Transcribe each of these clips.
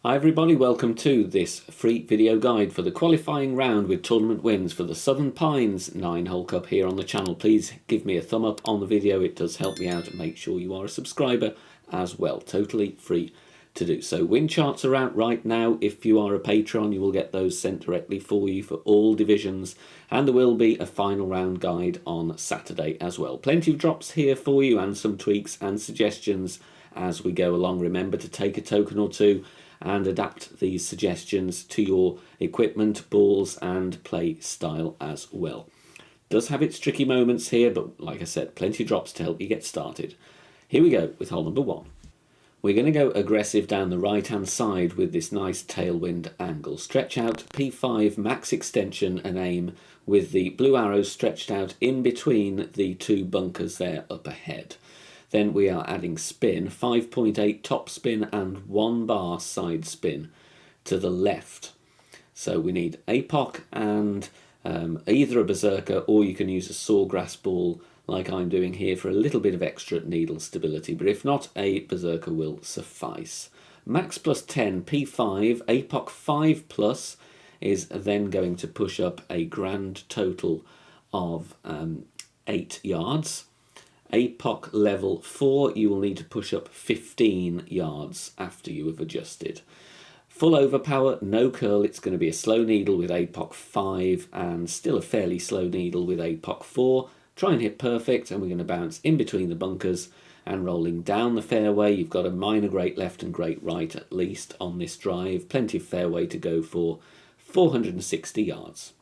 Hi everybody, welcome to this free video guide for the qualifying round with tournament wins for the Southern Pines 9-hole cup here on the channel. Please give me a thumb up on the video, it does help me out, and make sure you are a subscriber as well. Totally free to do so. Win charts are out right now. If you are a patron, you will get those sent directly for you for all divisions, and there will be a final round guide on Saturday as well. Plenty of drops here for you and some tweaks and suggestions as we go along. Remember to take a token or two and adapt these suggestions to your equipment, balls and play style as well. Does have its tricky moments here, but like I said, plenty of drops to help you get started. Here we go with hole number 1. We're going to go aggressive down the right hand side with this nice tailwind angle. Stretch out P5 max extension and aim with the blue arrows stretched out in between the two bunkers there up ahead. Then we are adding spin, 5.8 top spin and 1 bar side spin to the left. So we need APOC and either a berserker, or you can use a sawgrass ball like I'm doing here for a little bit of extra needle stability, but if not, a berserker will suffice. Max plus 10, P5, APOC 5 plus is then going to push up a grand total of 8 yards. APOC level 4, you will need to push up 15 yards after you have adjusted. Full overpower, no curl, it's going to be a slow needle with APOC 5 and still a fairly slow needle with APOC 4. Try and hit perfect, and we're going to bounce in between the bunkers and rolling down the fairway. You've got a minor great left and great right at least on this drive. Plenty of fairway to go for, 460 yards.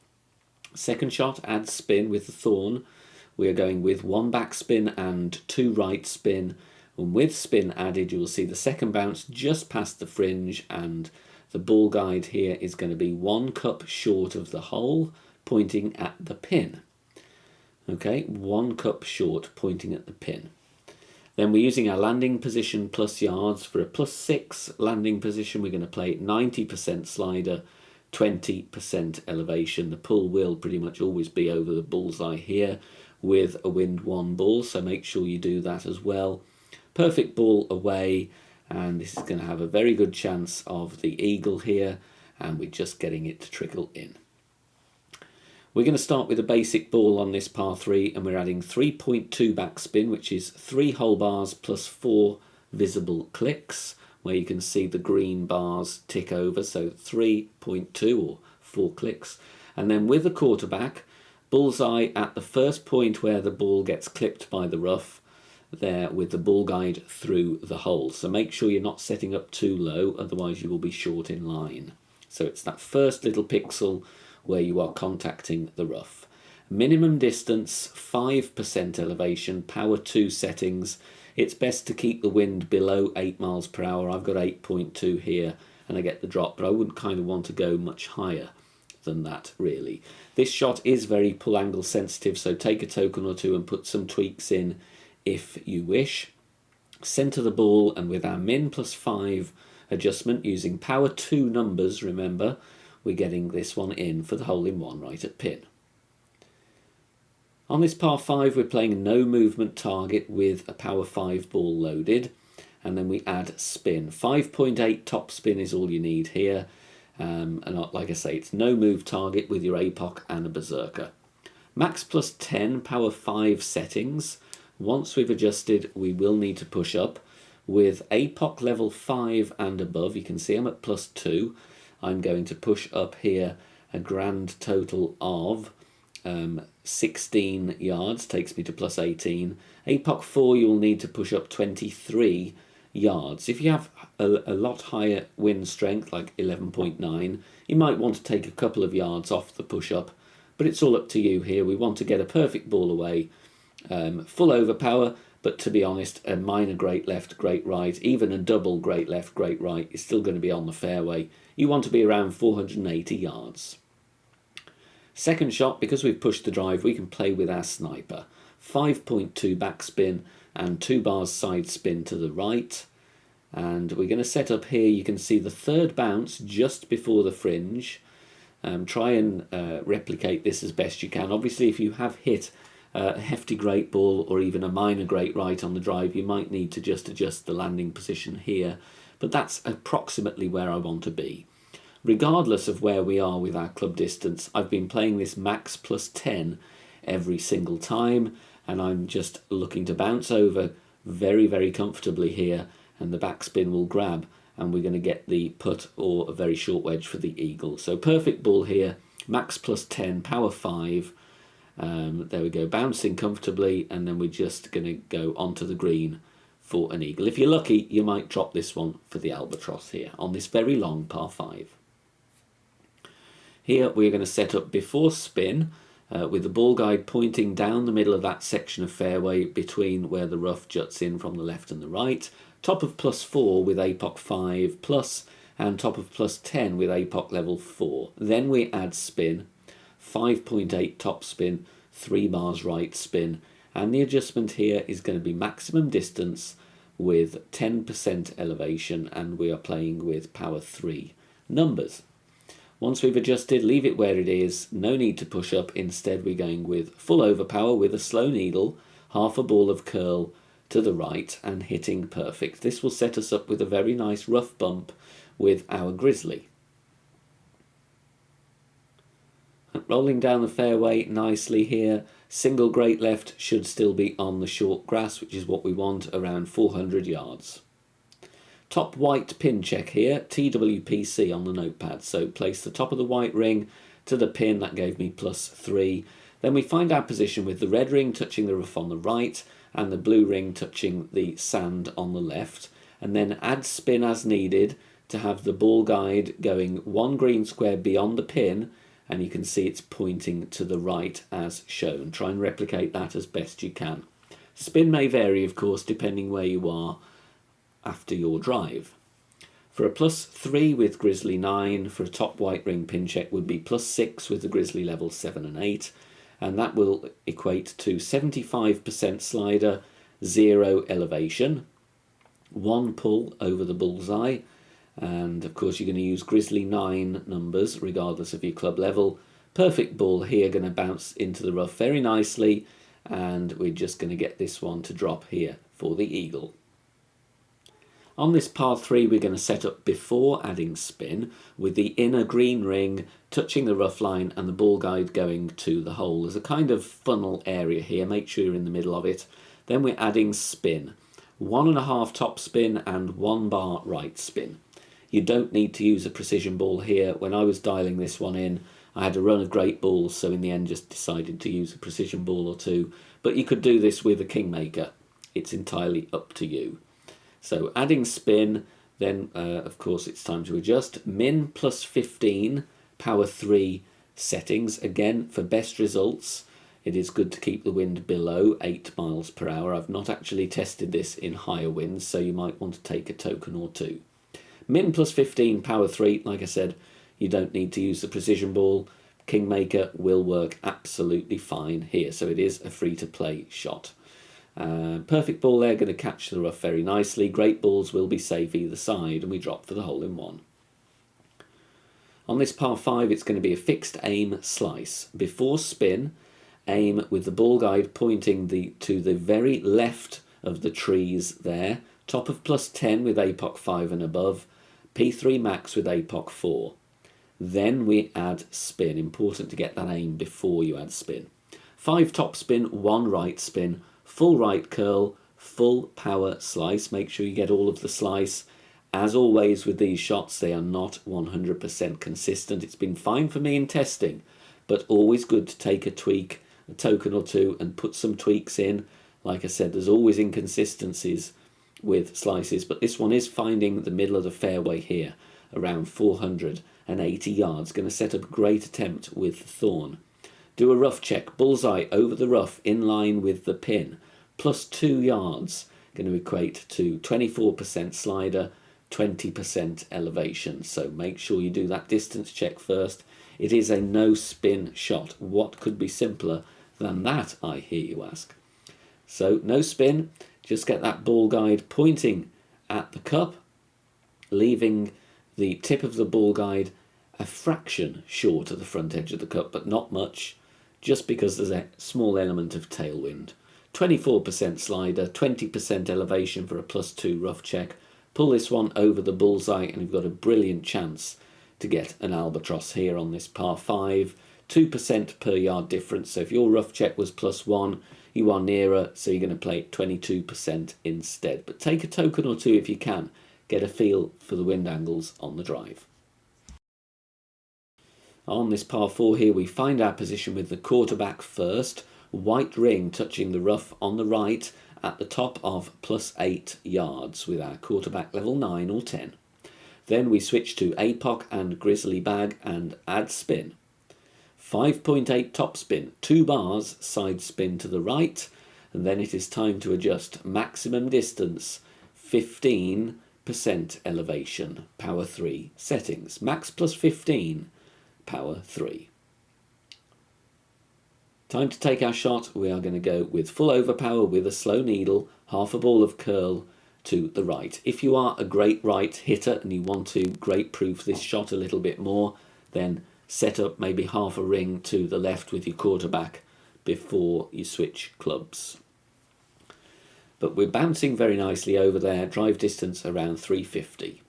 Second shot, add spin with the thorn. We are going with 1 back spin and 2 right spin, and with spin added you will see the second bounce just past the fringe, and the ball guide here is going to be 1 cup short of the hole, pointing at the pin. Okay, 1 cup short, pointing at the pin. Then we're using our landing position plus yards. For a plus 6 landing position, we're going to play 90% slider, 20% elevation. The pull will pretty much always be over the bullseye here with a wind 1 ball, so make sure you do that as well. Perfect ball away, and this is going to have a very good chance of the eagle here, and we're just getting it to trickle in. We're going to start with a basic ball on this par 3, and we're adding 3.2 backspin, which is 3 hole bars plus 4 visible clicks, where you can see the green bars tick over, so 3.2 or 4 clicks. And then with the quarterback, bullseye at the first point where the ball gets clipped by the rough, there with the ball guide through the hole. So make sure you're not setting up too low, otherwise you will be short in line. So it's that first little pixel where you are contacting the rough. Minimum distance, 5% elevation, power 2 settings. It's best to keep the wind below 8 miles per hour. I've got 8.2 here and I get the drop, but I wouldn't kind of want to go much higher than that really. This shot is very pull angle sensitive, so take a token or two and put some tweaks in if you wish. Center the ball, and with our min plus 5 adjustment using power 2 numbers, remember, we're getting this one in for the hole in 1 right at pin. On this par 5 we're playing no movement target with a power 5 ball loaded, and then we add spin. 5.8 top spin is all you need here. And like I say, it's no move target with your APOC and a berserker. Max plus 10, power 5 settings. Once we've adjusted, we will need to push up. With APOC level 5 and above, you can see I'm at plus 2. I'm going to push up here a grand total of 16 yards, takes me to plus 18. APOC 4, you'll need to push up 23 yards. If you have a lot higher wind strength, like 11.9, you might want to take a couple of yards off the push-up, but it's all up to you here. We want to get a perfect ball away, full overpower, but to be honest, a minor great left, great right, even a double great left, great right is still going to be on the fairway. You want to be around 480 yards. Second shot, because we've pushed the drive, we can play with our sniper. 5.2 backspin and 2 bars side spin to the right, and we're going to set up here. You can see the third bounce just before the fringe. Try and replicate this as best you can. Obviously if you have hit a hefty great ball or even a minor great right on the drive, you might need to just adjust the landing position here, but that's approximately where I want to be. Regardless of where we are with our club distance, I've been playing this max plus 10 every single time, and I'm just looking to bounce over very, very comfortably here, and the backspin will grab, and we're going to get the putt or a very short wedge for the eagle. So perfect ball here, max plus 10, power 5. There we go, bouncing comfortably, and then we're just going to go onto the green for an eagle. If you're lucky, you might drop this one for the albatross here on this very long par 5. Here we're going to set up before spin with the ball guide pointing down the middle of that section of fairway between where the rough juts in from the left and the right. Top of plus 4 with APOC 5 plus, and top of plus 10 with APOC level 4. Then we add spin, 5.8 top spin, 3 bars right spin, and the adjustment here is going to be maximum distance with 10% elevation, and we are playing with power 3 numbers. Once we've adjusted, leave it where it is, no need to push up. Instead we're going with full overpower with a slow needle, half a ball of curl to the right, and hitting perfect. This will set us up with a very nice rough bump with our grizzly. Rolling down the fairway nicely here, single great left should still be on the short grass, which is what we want, around 400 yards. Top white pin check here, TWPC on the notepad. So place the top of the white ring to the pin, that gave me plus 3. Then we find our position with the red ring touching the rough on the right and the blue ring touching the sand on the left. And then add spin as needed to have the ball guide going 1 green square beyond the pin, and you can see it's pointing to the right as shown. Try and replicate that as best you can. Spin may vary, of course, depending where you are after your drive. For a plus 3 with grizzly 9, for a top white ring pin check would be plus 6 with the grizzly level 7 and 8, and that will equate to 75% slider, 0 elevation, 1 pull over the bullseye, and of course you're going to use grizzly 9 numbers regardless of your club level. Perfect ball here, going to bounce into the rough very nicely, and we're just going to get this one to drop here for the eagle. On this par 3 we're going to set up before adding spin with the inner green ring touching the rough line and the ball guide going to the hole. There's a kind of funnel area here, make sure you're in the middle of it. Then we're adding spin, 1.5 top spin and 1 bar right spin. You don't need to use a precision ball here. When I was dialing this one in, I had a run of great balls, so in the end just decided to use a precision ball or 2. But you could do this with a Kingmaker. It's entirely up to you. So adding spin, then of course it's time to adjust. Min plus 15, power 3 settings. Again, for best results, it is good to keep the wind below 8 miles per hour. I've not actually tested this in higher winds, so you might want to take a token or 2. Min plus 15, power 3, like I said, you don't need to use the precision ball. Kingmaker will work absolutely fine here, so it is a free-to-play shot. Perfect ball there, going to catch the rough very nicely. Great balls will be safe either side, and we drop for the hole-in-one. On this par 5, it's going to be a fixed aim slice. Before spin, aim with the ball guide pointing to the very left of the trees there. Top of plus 10 with APOC 5 and above. P3 max with APOC 4. Then we add spin. Important to get that aim before you add spin. 5 top spin, 1 right spin. Full right curl, full power slice. Make sure you get all of the slice. As always with these shots, they are not 100% consistent. It's been fine for me in testing, but always good to take a tweak, a token or 2, and put some tweaks in. Like I said, there's always inconsistencies with slices, but this one is finding the middle of the fairway here, around 480 yards. Going to set up a great attempt with thorn. Do a rough check, bullseye over the rough in line with the pin, plus 2 yards, going to equate to 24% slider, 20% elevation. So make sure you do that distance check first. It is a no spin shot. What could be simpler than that, I hear you ask? So no spin, just get that ball guide pointing at the cup, leaving the tip of the ball guide a fraction short of the front edge of the cup, but not much, just because there's a small element of tailwind. 24% slider, 20% elevation for a plus 2 rough check. Pull this one over the bullseye and you've got a brilliant chance to get an albatross here on this par 5. 2% per yard difference, so if your rough check was +1, you are nearer, so you're going to play 22% instead. But take a token or two if you can. Get a feel for the wind angles on the drive. On this par 4 here, we find our position with the quarterback first. White ring touching the rough on the right at the top of +8 yards with our quarterback level 9 or 10. Then we switch to APOC and Grizzly Bag and add spin. 5.8 top spin, 2 bars side spin to the right, and then it is time to adjust maximum distance, 15% elevation, power 3 settings. Max +15, power 3. Time to take our shot. We are going to go with full overpower with a slow needle, half a ball of curl to the right. If you are a great right hitter and you want to great proof this shot a little bit more, then set up maybe half a ring to the left with your quarterback before you switch clubs. But we're bouncing very nicely over there, drive distance around 350.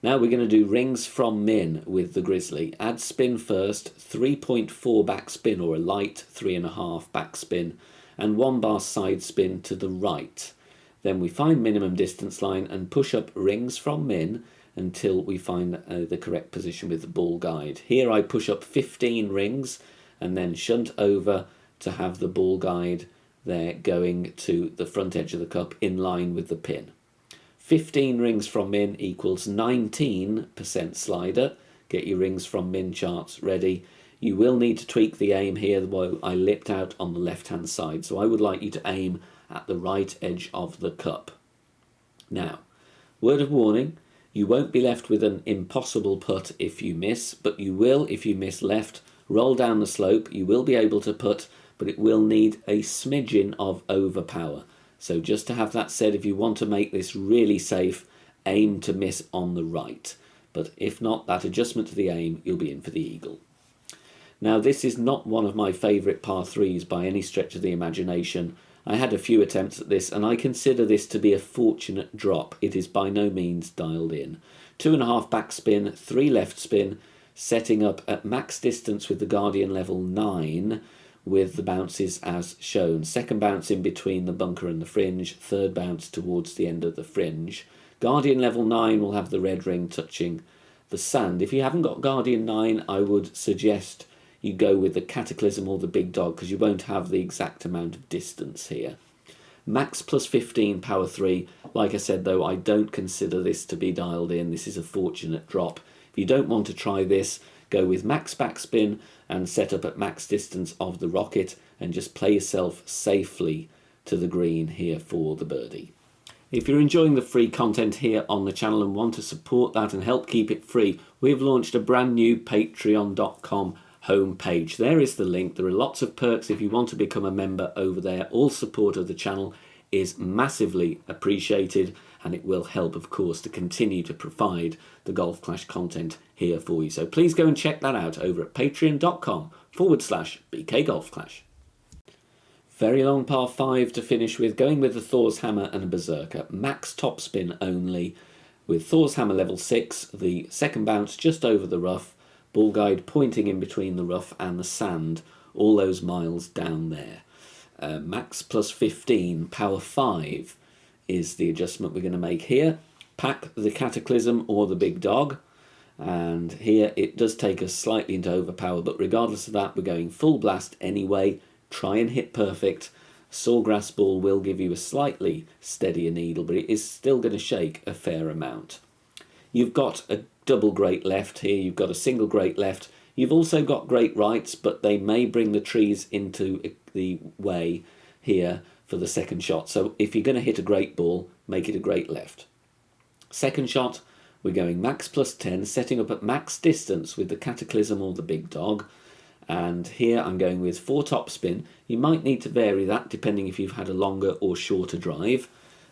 Now we're going to do rings from min with the Grizzly. Add spin first, 3.4 back spin or a light 3.5 back spin, and 1 bar side spin to the right. Then we find minimum distance line and push up rings from min until we find the correct position with the ball guide. Here I push up 15 rings and then shunt over to have the ball guide there going to the front edge of the cup in line with the pin. 15 rings from min equals 19% slider. Get your rings from min charts ready. You will need to tweak the aim here, though I lipped out on the left hand side, so I would like you to aim at the right edge of the cup. Now, word of warning, you won't be left with an impossible putt if you miss, but you will if you miss left. Roll down the slope, you will be able to putt, but it will need a smidgen of overpower. So just to have that said, if you want to make this really safe, aim to miss on the right. But if not, that adjustment to the aim, you'll be in for the eagle. Now, this is not one of my favourite par 3s by any stretch of the imagination. I had a few attempts at this, and I consider this to be a fortunate drop. It is by no means dialed in. 2.5 back spin, 3 left spin, setting up at max distance with the Guardian level 9, with the bounces as shown. Second bounce in between the bunker and the fringe, third bounce towards the end of the fringe. Guardian level 9 will have the red ring touching the sand. If you haven't got Guardian 9, I would suggest you go with the Cataclysm or the Big Dog, because you won't have the exact amount of distance here. Max +15, power 3. Like I said, though, I don't consider this to be dialed in. This is a fortunate drop. If you don't want to try this, go with max backspin and set up at max distance of the rocket and just play yourself safely to the green here for the birdie. If you're enjoying the free content here on the channel and want to support that and help keep it free, we've launched a brand new patreon.com homepage. There is the link. There are lots of perks if you want to become a member over there. All support of the channel is massively appreciated, and it will help, of course, to continue to provide the Golf Clash content here for you. So please go and check that out over at patreon.com/BK Golf Clash. Very long par 5 to finish with, going with the Thor's Hammer and a Berserker. Max top spin only with Thor's Hammer level 6, the second bounce just over the rough, ball guide pointing in between the rough and the sand, all those miles down there. Max +15, power 5 is the adjustment we're going to make here. Pack the Cataclysm or the Big Dog, and here it does take us slightly into overpower, but regardless of that, we're going full blast anyway. Try and hit perfect. Sawgrass ball will give you a slightly steadier needle, but it is still going to shake a fair amount. You've got a double great left here, you've got a single great left, you've also got great rights, but they may bring the trees into the way here for the second shot. So if you're going to hit a great ball, make it a great left. Second shot, we're going max +10, setting up at max distance with the Cataclysm or the Big Dog. And here I'm going with 4 top spin. You might need to vary that depending if you've had a longer or shorter drive.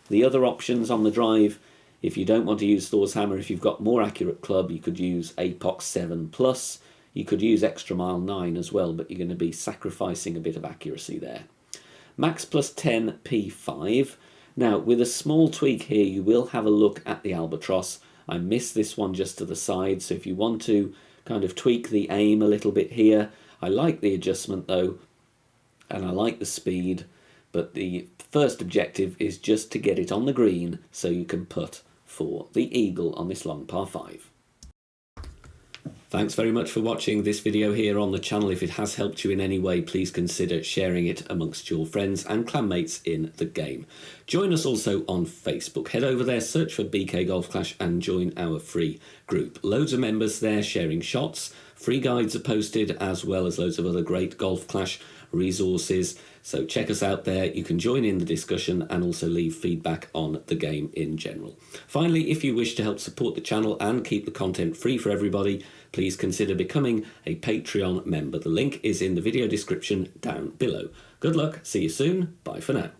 The other options on the drive, if you don't want to use Thor's Hammer, if you've got more accurate club, you could use Apox 7+. You could use Extra Mile 9 as well, but you're going to be sacrificing a bit of accuracy there. Max +10 P5. Now, with a small tweak here, you will have a look at the albatross. I missed this one just to the side, so if you want to kind of tweak the aim a little bit here, I like the adjustment though, and I like the speed, but the first objective is just to get it on the green so you can putt for the eagle on this long par 5. Thanks very much for watching this video here on the channel. If it has helped you in any way, please consider sharing it amongst your friends and clanmates in the game. Join us also on Facebook. Head over there, search for BK Golf Clash and join our free group. Loads of members there sharing shots. Free guides are posted, as well as loads of other great Golf Clash resources. So check us out there. You can join in the discussion and also leave feedback on the game in general. Finally, if you wish to help support the channel and keep the content free for everybody, please consider becoming a Patreon member. The link is in the video description down below. Good luck, see you soon, bye for now.